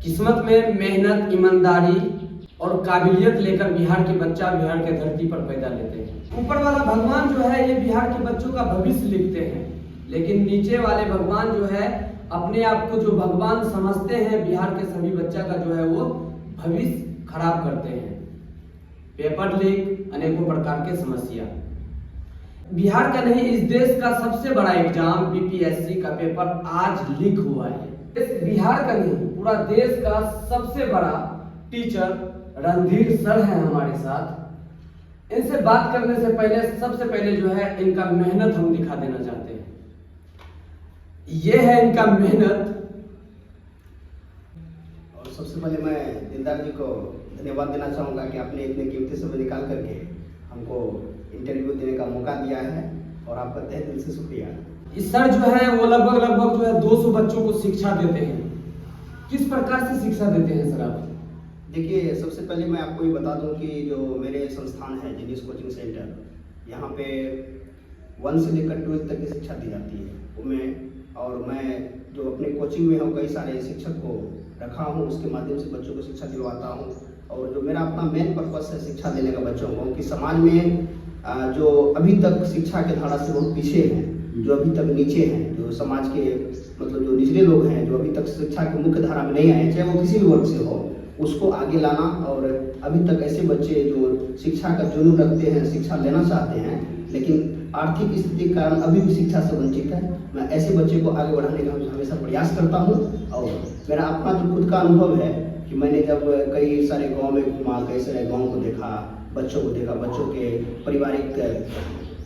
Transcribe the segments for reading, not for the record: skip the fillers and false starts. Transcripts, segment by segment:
किस्मत में मेहनत, ईमानदारी और काबिलियत लेकर बिहार के बच्चा बिहार के धरती पर पैदा लेते हैं। ऊपर वाला भगवान जो है ये बिहार के बच्चों का भविष्य लिखते हैं, लेकिन नीचे वाले भगवान जो है अपने आप को जो भगवान समझते हैं, बिहार के सभी बच्चा का जो है वो भविष्य खराब करते हैं। पेपर लीक, अनेकों प्रकार के समस्या। बिहार का नहीं, इस देश का सबसे बड़ा एग्जाम बीपीएससी का पेपर आज लीक हुआ है। इस बिहार का नहीं, पूरा देश का सबसे बड़ा टीचर रणधीर सर हैं हमारे साथ। इनसे बात करने से पहले सबसे पहले जो है इनका मेहनत हम दिखा देना चाहते हैं। ये है इनका मेहनत। और सबसे पहले मैं दिलदार जी को धन्यवाद देना चाहूँगा कि आपने इतने कीमती समय निकाल करके हमको इंटरव्यू देने का मौका दिया है और आपका तहे दिल से शुक्रिया। इस सर जो है वो लगभग जो है 200 बच्चों को शिक्षा देते हैं। किस प्रकार से शिक्षा देते हैं सर आप? देखिए, सबसे पहले मैं आपको ये बता दूं कि जो मेरे संस्थान है जीनियस कोचिंग सेंटर, यहाँ पे 1 से लेकर 12 तक की शिक्षा दी जाती है। मैं जो अपने कोचिंग में हूँ कई सारे शिक्षक को रखा हूँ, उसके माध्यम से बच्चों को शिक्षा दिलवाता हूँ। और जो मेरा अपना मेन पर्पस है शिक्षा देने का बच्चों को, कि समाज में जो अभी तक शिक्षा के धारा से बहुत पीछे हैं, जो अभी तक नीचे हैं, जो समाज के मतलब जो निचले लोग हैं, जो अभी तक शिक्षा की मुख्य धारा में नहीं आए, चाहे वो किसी भी वर्ग से हो, उसको आगे लाना। और अभी तक ऐसे बच्चे जो शिक्षा का जुनून रखते हैं, शिक्षा लेना चाहते हैं, लेकिन आर्थिक स्थिति के कारण अभी भी शिक्षा से वंचित है, मैं ऐसे बच्चे को आगे बढ़ाने का हमेशा प्रयास करता हूँ। और मेरा अपना जो खुद का अनुभव है कि मैंने जब कई सारे गाँव में घूमा, कई सारे गाँव को देखा, बच्चों को देखा, बच्चों के पारिवारिक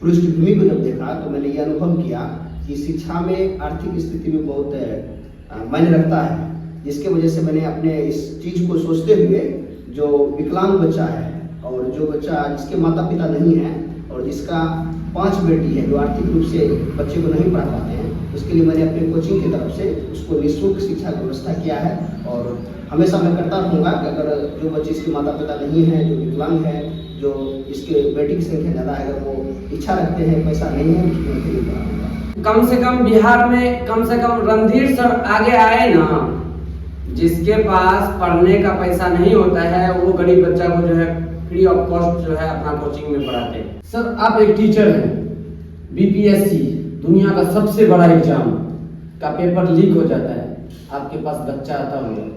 पृष्ठभूमि को जब देखा, तो मैंने ये अनुभव किया कि शिक्षा में आर्थिक स्थिति भी बहुत मायने रखता है। जिसके वजह से मैंने अपने इस चीज़ को सोचते हुए, जो विकलांग बच्चा है और जो बच्चा जिसके माता पिता नहीं है और जिसका 5 बेटी है, जो आर्थिक रूप से बच्चे को नहीं पढ़ा पाते हैं, उसके लिए मैंने अपने कोचिंग की तरफ से उसको निःशुल्क शिक्षा की व्यवस्था किया है। और हमेशा मैं करता रहूँगा कि अगर जो बच्चे इसके माता पिता नहीं हैं, जो विकलांग है, जो इसके बेटी की संख्या ज़्यादा है, अगर वो इच्छा रखते हैं, पैसा नहीं है, उसको मैं फ्री कराऊँगा। कम से कम बिहार में कम से कम रणधीर सर आगे आए ना। जिसके पास पढ़ने का पैसा नहीं होता है वो गरीब बच्चा को जो है फ्री ऑफ कॉस्ट जो है अपना कोचिंग में पढ़ाते हैं। सर आप एक टीचर हैं, बीपीएससी दुनिया का सबसे बड़ा एग्जाम का पेपर लीक हो जाता है, आपके पास बच्चा आता होगा,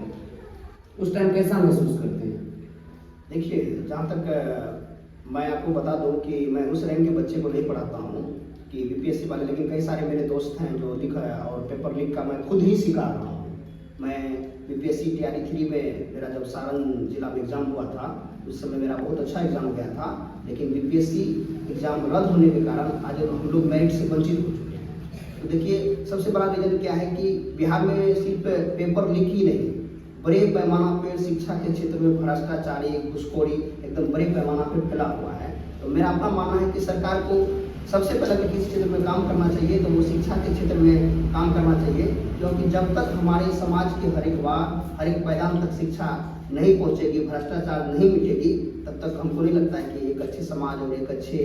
उस टाइम कैसा महसूस करते हैं? देखिए, जहाँ तक मैं आपको बता दूं कि मैं उस रैंक के बच्चे को नहीं पढ़ाता हूँ कि बीपीएससी वाले, लेकिन कई सारे मेरे दोस्त हैं जो लिखा है, और पेपर लीक का मैं खुद ही शिकार रहा हूँ। मैं बीपीएससी टीआरई 3 में मेरा जब सारण जिला में एग्ज़ाम हुआ था, उस समय मेरा बहुत अच्छा एग्ज़ाम गया था, लेकिन बीपीएससी एग्ज़ाम रद्द होने के कारण आज हम लोग मेरिट से वंचित हो चुके हैं। तो देखिए, सबसे बड़ा रीज़न क्या है कि बिहार में सिर्फ पेपर लीक ही नहीं, बड़े पैमाना पर शिक्षा के क्षेत्र में भ्रष्टाचारी, घुसखोरी एकदम बड़े पैमाना पर फैला हुआ है। तो मेरा अपना मानना है कि सरकार को सबसे पहले अगर किसी क्षेत्र में काम करना चाहिए तो वो शिक्षा के क्षेत्र में काम करना चाहिए, क्योंकि जब तक हमारे समाज के हर एक पैदान तक शिक्षा नहीं पहुंचेगी, भ्रष्टाचार नहीं मिटेगी, तब तक हमको नहीं लगता है कि एक अच्छे समाज और एक अच्छे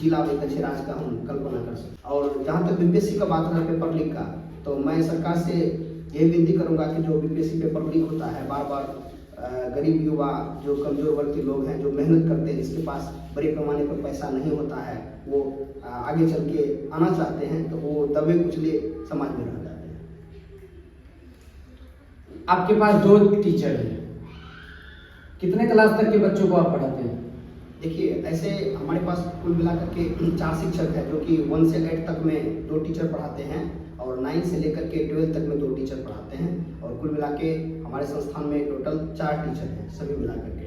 जिला और एक अच्छे राज्य का हम कल्पना कर सकते। और जहाँ तक बीपीएससी का बात रहा पेपर लीक का, तो मैं सरकार से यही विनती करूँगा कि जो बीपीएससी पेपर लीक होता है बार बार, गरीब युवा, जो कमजोर वर्ग के लोग हैं, जो मेहनत करते हैं, जिसके पास बड़े पैमाने पर पैसा नहीं होता है, वो आगे चल के आना चाहते हैं, तो वो दबे कुचले समाज में रह जाते हैं। आपके पास 2 टीचर हैं, कितने क्लास तक के बच्चों को आप पढ़ाते हैं? देखिए, ऐसे हमारे पास कुल मिलाकर के 4 शिक्षक हैं, जो कि 1 से 8 तक में 2 टीचर पढ़ाते हैं, और 9 से लेकर के 12 तक में 2 टीचर पढ़ाते हैं। और कुल मिला के हमारे संस्थान में टोटल 4 टीचर हैं, सभी मिलाकर के।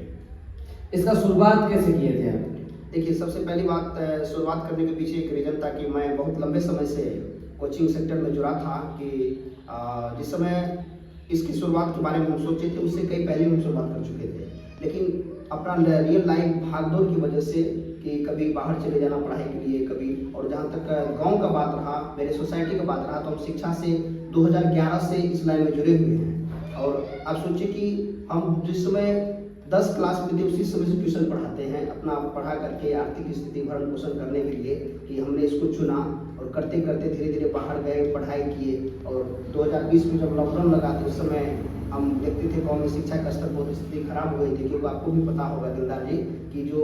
इसका शुरुआत कैसे किए थे आप? देखिए, सबसे पहली बात, शुरुआत करने के पीछे एक रीज़न था कि मैं बहुत लंबे समय से कोचिंग सेक्टर में जुड़ा था, कि जिस समय इसकी शुरुआत के बारे में हम सोचे थे, उससे कई पहले हम शुरुआत कर चुके थे, लेकिन अपना रियल लाइफ भागदौड़ की वजह से, कि कभी बाहर चले जाना पढ़ाई के लिए, कभी, और जहाँ तक गांव का बात रहा, मेरे सोसाइटी का बात रहा, तो हम शिक्षा से 2011 से इस लाइन में जुड़े हुए हैं। और आप सोचिए कि हम जिस समय 10 क्लास में थे उसी समय से ट्यूशन पढ़ाते हैं, अपना पढ़ा करके आर्थिक स्थिति भरण पोषण करने के लिए, कि हमने इसको चुना और करते करते धीरे धीरे बाहर गए, पढ़ाई किए। और 2020 में जब लॉकडाउन लगा तो उस समय हम देखते थे गाँव में शिक्षा का स्तर बहुत स्थिति खराब हो गई थी, क्योंकि आपको भी पता होगा दिलदार जी कि जो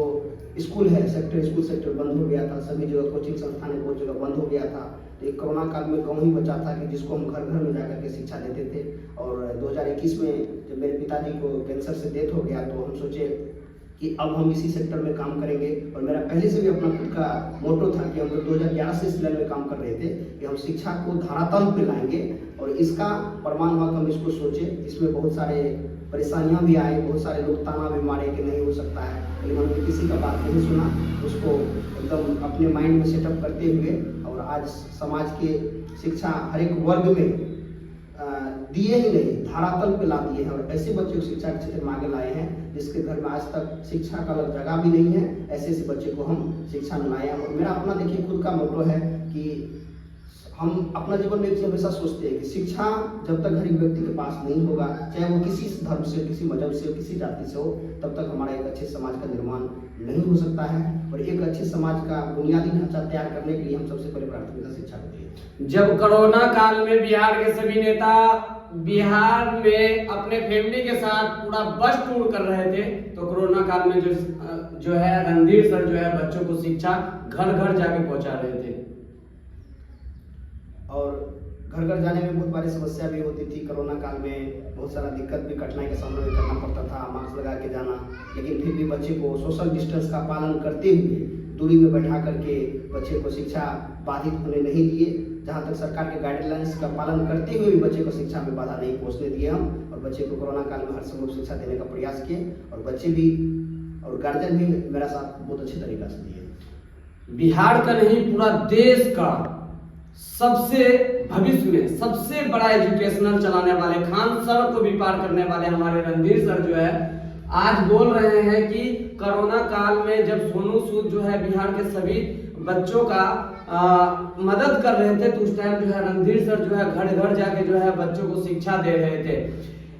स्कूल है स्कूल सेक्टर बंद हो गया था, सभी जगह कोचिंग संस्थान बहुत जगह बंद हो गया था। तो एक कोरोना काल में गाँव ही बचा था कि जिसको हम घर घर में जाकर के शिक्षा देते थे। और 2021 में जब मेरे पिताजी को कैंसर से डेथ हो गया तो हम सोचे कि अब हम इसी सेक्टर में काम करेंगे। और मेरा पहले से भी अपना खुद का मोटो था कि हम लोग 2011 से इस लाइन में काम कर रहे थे कि हम शिक्षा को धरातल पे लाएंगे। और इसका प्रमाण हुआ कि हम इसको सोचे। इसमें बहुत सारे परेशानियां भी आई, बहुत सारे लोग ताना भी मारे कि नहीं हो सकता है, लेकिन हमने किसी का बात नहीं सुना, उसको एकदम अपने माइंड में सेटअप करते हुए और आज समाज के शिक्षा हर एक वर्ग में दिए ही नहीं, धरातल पे ला दिए हैं। और ऐसे बच्चे को शिक्षा के क्षेत्र में आगे लाए हैं जिसके घर में आज तक शिक्षा का अलग जगह भी नहीं है। ऐसे ऐसे बच्चे को हम शिक्षा में लाए हैं। और मेरा अपना देखिए खुद का मोटो है कि हम अपना जीवन में हमेशा सोचते हैं कि शिक्षा जब तक हर एक व्यक्ति के पास नहीं होगा, चाहे वो किसी धर्म से, किसी मजहब से, किसी जाति से हो, तब तक हमारा एक अच्छे समाज का निर्माण नहीं हो सकता है। और एक अच्छे समाज का बुनियादी ढांचा तैयार करने के लिए हम सबसे पहले प्राथमिकता शिक्षा को दें। जब कोरोना काल में बिहार के सभी नेता बिहार में अपने फैमिली के साथ पूरा बस टूर कर रहे थे, तो कोरोना काल में जो है रणधीर सर जो है बच्चों को शिक्षा घर घर जाके पहुंचा रहे थे। और घर घर जाने में बहुत बड़ी समस्या भी होती थी। कोरोना काल में बहुत सारा दिक्कत भी, कठिनाई का सामना भी करना पड़ता था, मास्क लगा के जाना, लेकिन फिर भी बच्चे को सोशल डिस्टेंस का पालन करते हुए दूरी में बैठा करके बच्चे को शिक्षा बाधित होने नहीं दिए। जहाँ तक सरकार के गाइडलाइंस का पालन करते हुए भी बच्चे को शिक्षा में बाधा नहीं पहुँचने दिए हम। और बच्चे को कोरोना काल में हर संभव शिक्षा देने का प्रयास किए और बच्चे भी और गार्जियन भी मेरा साथ बहुत अच्छे तरीके से दिए। बिहार का नहीं पूरा देश का सबसे भविष्य में सबसे बड़ा एजुकेशनल चलाने वाले, खान सर को भी पार करने वाले हमारे रणधीर सर जो है आज बोल रहे हैं कि कोरोना काल में जब सोनू सूद जो है बिहार के सभी बच्चों का मदद कर रहे थे, तो उस टाइम जो है रणधीर सर जो है घर घर जाके जो है बच्चों को शिक्षा दे रहे थे।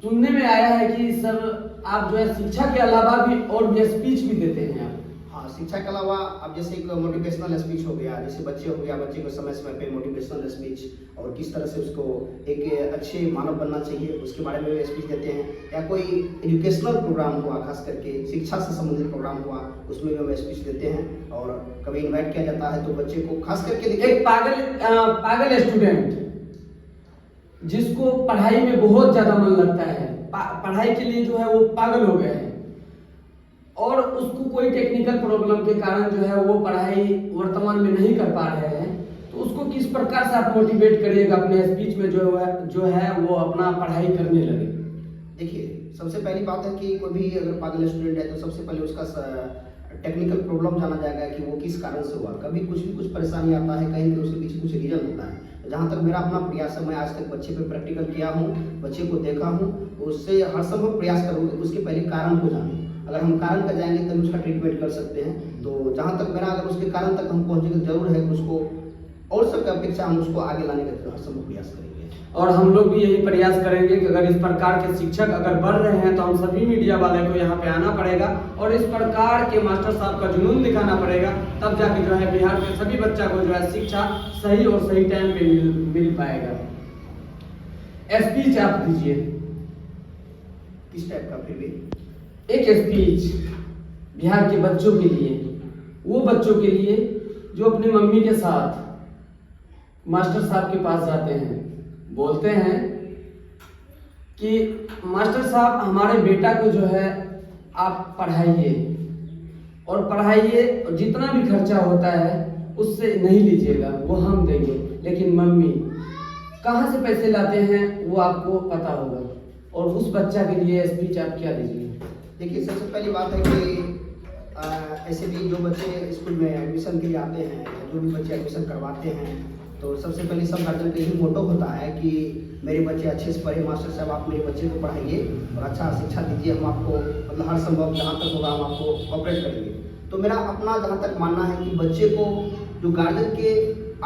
सुनने में आया है कि सर आप जो है शिक्षा के अलावा भी और भी स्पीच भी देते हैं। हाँ, शिक्षा के अलावा अब जैसे एक मोटिवेशनल स्पीच हो गया, जैसे बच्चे हो गया, बच्चे को समय समय पे मोटिवेशनल स्पीच और किस तरह से उसको एक अच्छे मानव बनना चाहिए उसके बारे में स्पीच देते हैं। या कोई एजुकेशनल प्रोग्राम हुआ, खास करके शिक्षा से संबंधित प्रोग्राम हुआ, उसमें भी हम स्पीच देते हैं। और कभी इन्वाइट किया जाता है तो बच्चे को खास करके एक पागल स्टूडेंट जिसको पढ़ाई में बहुत ज्यादा मन लगता है, पढ़ाई के लिए जो है वो पागल हो गए हैं और उसको कोई टेक्निकल प्रॉब्लम के कारण जो है वो पढ़ाई वर्तमान में नहीं कर पा रहे हैं, तो उसको किस प्रकार से आप मोटिवेट करिएगा अपने स्पीच में जो है वो अपना पढ़ाई करने लगे। देखिए, सबसे पहली बात है कि कोई भी अगर पागल स्टूडेंट है तो सबसे पहले उसका टेक्निकल प्रॉब्लम जाना जाएगा कि वो किस कारण से हुआ। कभी कुछ भी कुछ परेशानी आता है, कहीं उसके पीछे कुछ रीजन होता है। जहाँ तक मेरा अपना प्रयास है, मैं आज तक बच्चे पे प्रैक्टिकल किया हूँ, बच्चे को देखा हूँ, उससे हर संभव प्रयास करूँगा उसके पहले कारण को जाने। अगर हम कारण पर जाएंगे तभी उसका ट्रीटमेंट कर सकते हैं। तो जहाँ तक मेरा अगर उसके कारण तक हम पहुँचेंगे, जरूर है उसको और सबकी अपेक्षा हम उसको आगे लाने का हर संभव प्रयास करेंगे। और हम लोग भी यही प्रयास करेंगे कि अगर इस प्रकार के शिक्षक अगर बढ़ रहे हैं तो हम सभी मीडिया वाले को यहाँ पे आना पड़ेगा और इस प्रकार के मास्टर साहब का जुनून दिखाना पड़ेगा, तब जाके जो है बिहार के सभी बच्चा को जो है शिक्षा सही और सही टाइम पे मिल पाएगा। स्पीच आप दीजिए। किस टाइप का? फिर भी एक स्पीच बिहार के बच्चों के लिए, वो बच्चों के लिए जो अपनी मम्मी के साथ मास्टर साहब के पास जाते हैं, बोलते हैं कि मास्टर साहब हमारे बेटा को जो है आप पढ़ाइए और पढ़ाइए, जितना भी खर्चा होता है उससे नहीं लीजिएगा, वो हम देंगे, लेकिन मम्मी कहाँ से पैसे लाते हैं वो आपको पता होगा। और उस बच्चा के लिए स्पीच आप क्या दीजिए? देखिए, सबसे पहली बात है कि ऐसे भी जो बच्चे स्कूल में एडमिशन के लिए आते हैं, जो भी बच्चे एडमिशन करवाते हैं, तो सबसे पहले सब गार्जियन का यही मोटो होता है कि मेरे बच्चे अच्छे से पढ़े, मास्टर साहब आप मेरे बच्चे को पढ़ाइए और अच्छा शिक्षा दीजिए, हम आपको मतलब हर संभव जहाँ तक होगा हम आपको कॉपरेट करेंगे। तो मेरा अपना जहाँ तक मानना है कि बच्चे को जो गार्जियन के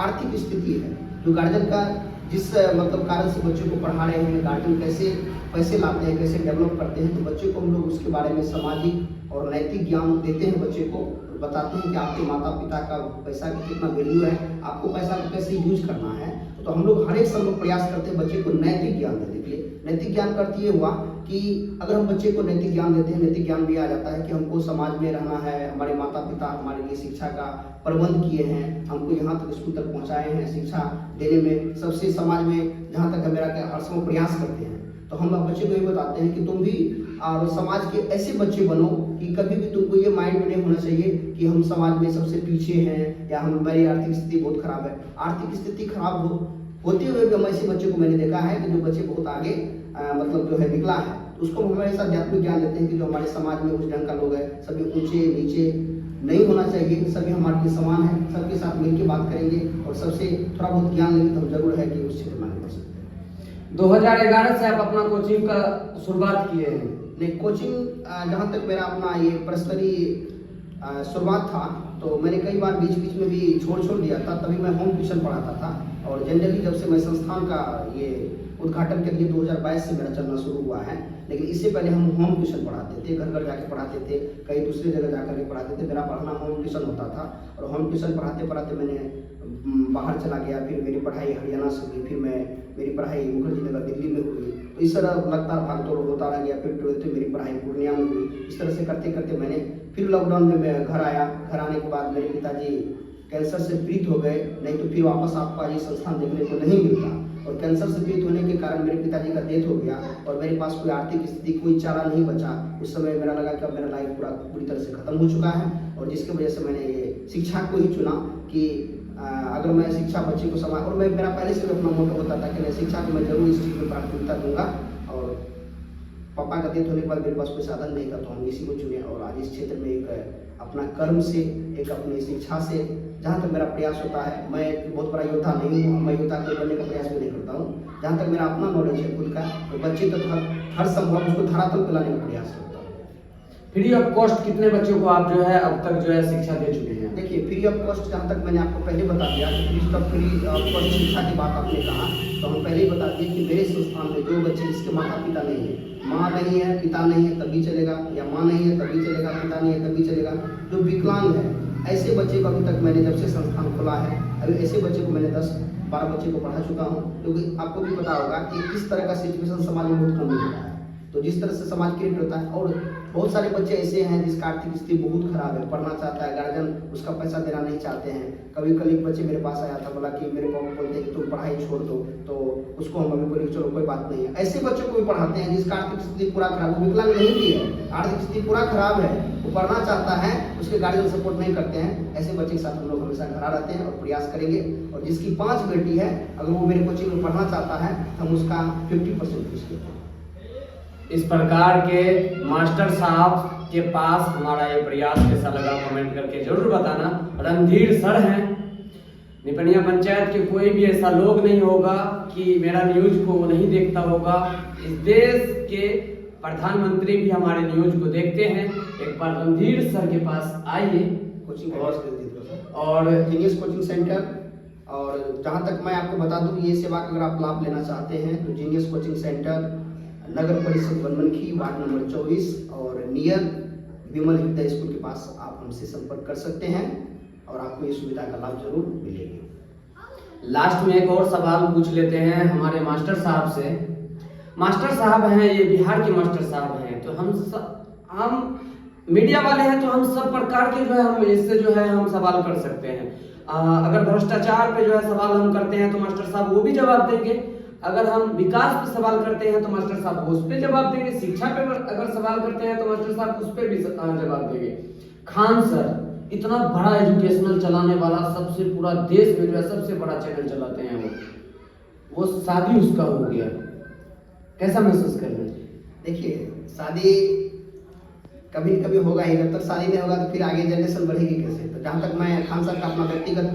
आर्थिक स्थिति है, जो गार्जियन का जिस मतलब कारण से बच्चे को पढ़ा रहे हैं, गार्जियन कैसे पैसे लाते हैं, कैसे डेवलप करते हैं, तो बच्चे को हम लोग उसके बारे में सामाजिक और नैतिक ज्ञान देते हैं बच्चे को, बताते हैं कि आपके माता पिता का पैसा का कितना वैल्यू है, आपको पैसा को कैसे यूज करना है। तो हम लोग हर एक संभव प्रयास करते हैं बच्चे को नैतिक ज्ञान देने के लिए। नैतिक ज्ञान का अर्थ ये हुआ कि अगर हम बच्चे को नैतिक ज्ञान देते हैं, नैतिक ज्ञान भी आ जाता है कि हमको समाज में रहना है, हमारे माता पिता हमारे लिए शिक्षा का प्रबंध किए हैं, हमको यहाँ तक स्कूल तक पहुँचाए हैं, शिक्षा देने में सबसे समाज में जहाँ तक है मेरा क्या हर समय प्रयास करते हैं। तो हम बच्चे को ये बताते हैं कि तुम भी समाज के ऐसे बच्चे बनो कि कभी भी तुमको ये माइंड में नहीं होना चाहिए कि हम समाज में सबसे पीछे हैं या हमारी आर्थिक स्थिति बहुत खराब है। आर्थिक स्थिति खराब होते हुए भी हम ऐसे बच्चों को मैंने देखा है कि जो बच्चे बहुत आगे मतलब जो है निकला है, तो उसको हम हमेशा आध्यात्मिक ज्ञान देते हैं कि जो हमारे समाज में उस ढंग का लोग है, सभी ऊंचे नीचे नहीं होना चाहिए, सभी हमारे लिए समान है, सबके साथ मिलकर बात करेंगे और सबसे थोड़ा बहुत ज्ञान लेंगे तो हम जरूर है कि उस क्षेत्र में आगे बढ़ सकते हैं। 2011 से आप अपना कोचिंग का शुरुआत किए हैं। नहीं, कोचिंग जहाँ तक मेरा अपना ये पर्सनली शुरुआत था तो मैंने कई बार बीच बीच में भी छोड़ दिया था, तभी मैं होम ट्यूशन पढ़ाता था। और जनरली जब से मैं संस्थान का ये उद्घाटन के लिए 2022 से मेरा चलना शुरू हुआ है, लेकिन इससे पहले हम होम ट्यूशन पढ़ाते थे, घर घर जाके पढ़ाते थे, कई दूसरी जगह जाकर के पढ़ाते थे। मेरा पढ़ाना होम ट्यूशन होता था और होम ट्यूशन पढ़ाते मैंने बाहर चला गया, फिर मेरी पढ़ाई हरियाणा से हुई, फिर मेरी पढ़ाई मुखर्जी नगर दिल्ली में हुई। तो इस तरह लगातार भागदौड़ होता रह गया। फिर 12th में मेरी पढ़ाई पूर्णिया में हुई। इस तरह से करते करते मैंने फिर लॉकडाउन में मैं घर आया। घर आने के बाद मेरे पिताजी कैंसर से पीड़ित हो गए, नहीं तो फिर वापस आपको आज ये संस्थान देखने को नहीं मिलता। और कैंसर से पीड़ित होने के कारण मेरे पिताजी का डेथ हो गया और मेरे पास कोई आर्थिक स्थिति, कोई चारा नहीं बचा। उस समय मेरा लगा कि अब मेरा लाइफ पूरी तरह से खत्म हो चुका है और जिसकी वजह से मैंने ये शिक्षा को ही चुना कि अगर मैं शिक्षा बच्चे को समा और मैं मेरा पहले से भी अपना मोटो होता था कि मैं शिक्षा को मैं जरूर इस चीज़ में प्राथमिकता दूंगा। और पापा का डेथ होने के बाद मेरे पास कोई साधन नहीं था तो हम इसी को चुने और आज इस क्षेत्र में एक अपना कर्म से, एक अपनी शिक्षा से जहाँ तक मेरा प्रयास होता है, मैं बहुत बड़ा योद्धा नहीं हूँ, मैं योद्धा को बनने का प्रयास भी नहीं करता हूँ। जहाँ तक मेरा अपना नॉलेज है खुद का, तो बच्चे तक हर संभव उसको धरातल पे लाने का प्रयास करता हूँ। फ्री ऑफ कॉस्ट कितने बच्चों को आप जो है अब तक जो है शिक्षा दे चुके हैं? देखिए, फ्री ऑफ कॉस्ट जहाँ तक मैंने आपको पहले बता दिया कि फ्री ऑफ कॉस्ट शिक्षा की बात आपने कहा, तो हम पहले ही बता दिए कि मेरे संस्थान में जो बच्चे जिसके माता पिता नहीं है, माँ नहीं है पिता नहीं है तब भी चलेगा, या माँ नहीं है तब भी चलेगा, पिता नहीं है तब भी चलेगा, जो विकलांग है ऐसे बच्चे को अभी तक मैंने जब से संस्थान खोला है, अभी ऐसे बच्चे को मैंने 10-12 बच्चे को पढ़ा चुका हूँ। क्योंकि आपको भी पता होगा कि इस तरह का सिचुएशन समाज में बहुत कम होता है, तो जिस तरह से समाज क्रिएट होता है। और बहुत सारे बच्चे ऐसे हैं जिसका आर्थिक स्थिति बहुत खराब है, पढ़ना चाहता है, गार्जियन उसका पैसा देना नहीं चाहते हैं। कभी एक बच्चे मेरे पास आया था, बोला कि मेरे पापा बोलते हैं कि तुम पढ़ाई छोड़ दो, तो उसको हम अभी बोले चलो कोई बात नहीं है। ऐसे बच्चों को भी पढ़ाते हैं जिसका आर्थिक स्थिति पूरा खराब, वो विकलांग नहीं भी है, आर्थिक स्थिति पूरा खराब है, वो पढ़ना चाहता है, उसके गार्जियन सपोर्ट नहीं करते हैं। ऐसे बच्चे के साथ हम लोग हमेशा खड़ा रहते हैं और प्रयास करेंगे। और जिसकी 5 बेटी है, अगर वो मेरे कोचिंग में पढ़ना चाहता है तो हम उसका 50% फीस लेते हैं। इस प्रकार के मास्टर साहब के पास हमारा ये प्रयास कैसा लगा कमेंट करके जरूर बताना। रणधीर सर हैं, निपनिया पंचायत के कोई भी ऐसा लोग नहीं होगा कि मेरा न्यूज को नहीं देखता होगा। इस देश के प्रधानमंत्री भी हमारे न्यूज को देखते हैं। एक बार रणधीर सर के पास आइए कोचिंग और जीनियस कोचिंग सेंटर। और जहाँ तक मैं आपको बता दूँ, ये सेवा का अगर आप लाभ लेना चाहते हैं तो जीनियस कोचिंग सेंटर नगर परिषद बनमनखी वार्ड नंबर 24 और नियर विमल हृदय स्कूल के पास आप हमसे संपर्क कर सकते हैं और आपको ये सुविधा का लाभ जरूर मिलेगी। लास्ट में एक और सवाल पूछ लेते हैं हमारे मास्टर साहब से। मास्टर साहब हैं, ये बिहार के मास्टर साहब हैं, तो हम मीडिया वाले हैं, तो हम सब प्रकार के जो है हम इससे जो है हम सवाल कर सकते हैं। अगर भ्रष्टाचार पे जो है सवाल हम करते हैं तो मास्टर साहब वो भी जवाब देंगे। अगर हम विकास पे सवाल करते हैं तो मास्टर साहब उस पे जवाब देंगे। शिक्षा पे अगर सवाल करते हैं तो मास्टर साहब उस पे भी जवाब देंगे। खान सर इतना बड़ा एजुकेशनल चलाने वाला, सबसे पूरा देश में जो है सबसे बड़ा चैनल चलाते हैं, वो शादी उसका हो गया, कैसा महसूस कर रहे हैं? देखिए, शादी कभी न कभी होगा ही, जब तक शादी नहीं होगा तो फिर आगे जनरेशन बढ़ेगी कैसे। तो जहाँ तक मैं खान साहब का अपना व्यक्तिगत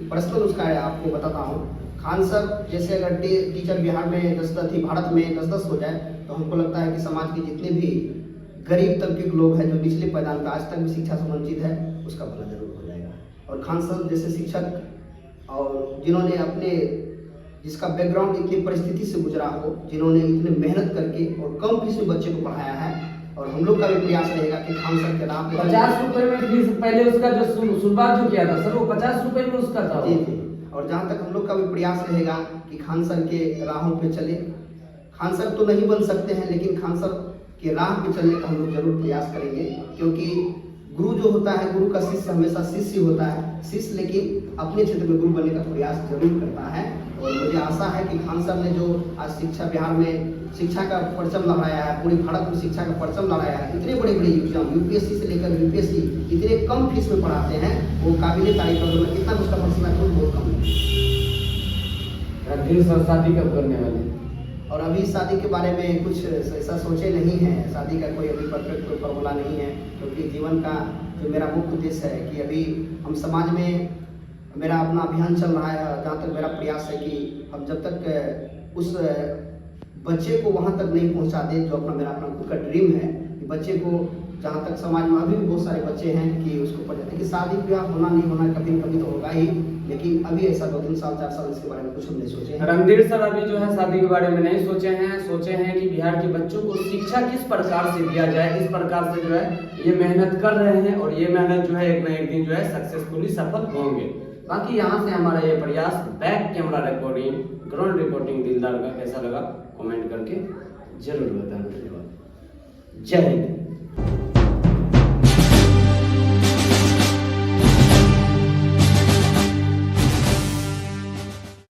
पर्सनल उसका आपको बताता हूँ। खान साहब जैसे अगर टीचर बिहार में 10-10 थी, भारत में 10-10 हो जाए, तो हमको लगता है कि समाज के जितने भी गरीब तबके के लोग हैं जो निचले पायदान पे आज तक भी शिक्षा से वंचित है, उसका भला जरूर हो जाएगा। और खान साहब जैसे शिक्षक और जिन्होंने अपने जिसका बैकग्राउंड इतनी परिस्थिति से गुजरा हो, जिन्होंने इतने मेहनत करके और कम फीस में बच्चे को पढ़ाया है, और हम लोग का भी प्रयास रहेगा कि खान सर के नाम 50 रुपए में फीस पहले उसका जो शुरुआत जो किया था सर, वो 50 रुपए में उसका था। जी। और जहाँ तक हम लोग का भी प्रयास रहेगा कि खान सर के राहों पे चले, खान सर तो नहीं बन सकते हैं, लेकिन खान सर के राह पे चलने का हम लोग जरूर प्रयास करेंगे, क्योंकि गुरु जो होता है, गुरु का शिष्य हमेशा शिष्य होता है। शिष्य लेकिन अपने क्षेत्र में गुरु बनने का प्रयास जरूर करता है। और मुझे आशा है कि खान सर ने जो आज शिक्षा बिहार में शिक्षा का परचम लहराया है, पूरे भारत में शिक्षा का परचम लहराया है, इतने बड़े बड़े एग्जाम यूपीएससी से लेकर यूपीएससी इतने कम फीस में पढ़ाते हैं, वो काबिल तारीफ है। कितना उसका परसेंट खुद बहुत कम है। रणधीर सर शादी कब करने वाले? और अभी शादी के बारे में कुछ ऐसा सोचे नहीं है, शादी का कोई अभी परफेक्ट कोई फॉर्मूला नहीं है, क्योंकि जीवन का जो मेरा मुख्य उद्देश्य है कि अभी हम समाज में मेरा अपना अभियान चल रहा है। जहाँ तक मेरा प्रयास है कि हम जब तक उस बच्चे को वहाँ तक नहीं पहुँचा दे जो अपना मेरा अपना खुद का ड्रीम है कि बच्चे को, जहाँ तक समाज में अभी भी बहुत सारे बच्चे हैं कि उसको पढ़ जाते कि शादी ब्याह होना नहीं होना कभी न कभी तो होगा ही, लेकिन अभी ऐसा 2-3 साल 4 साल इसके बारे में कुछ हम नहीं सोचे हैं। रणधीर सर अभी जो है शादी के बारे में नहीं सोचे हैं कि बिहार के बच्चों को शिक्षा किस प्रकार से दिया जाए, इस प्रकार से जो है ये मेहनत कर रहे हैं और ये मेहनत जो है एक न एक दिन जो है सक्सेसफुली सफल होंगे। बाकी यहाँ से हमारा ये प्रयास back camera recording, ground reporting दिलदार का कैसा लगा कमेंट करके जरूर बताना। धन्यवाद। जय हिंद।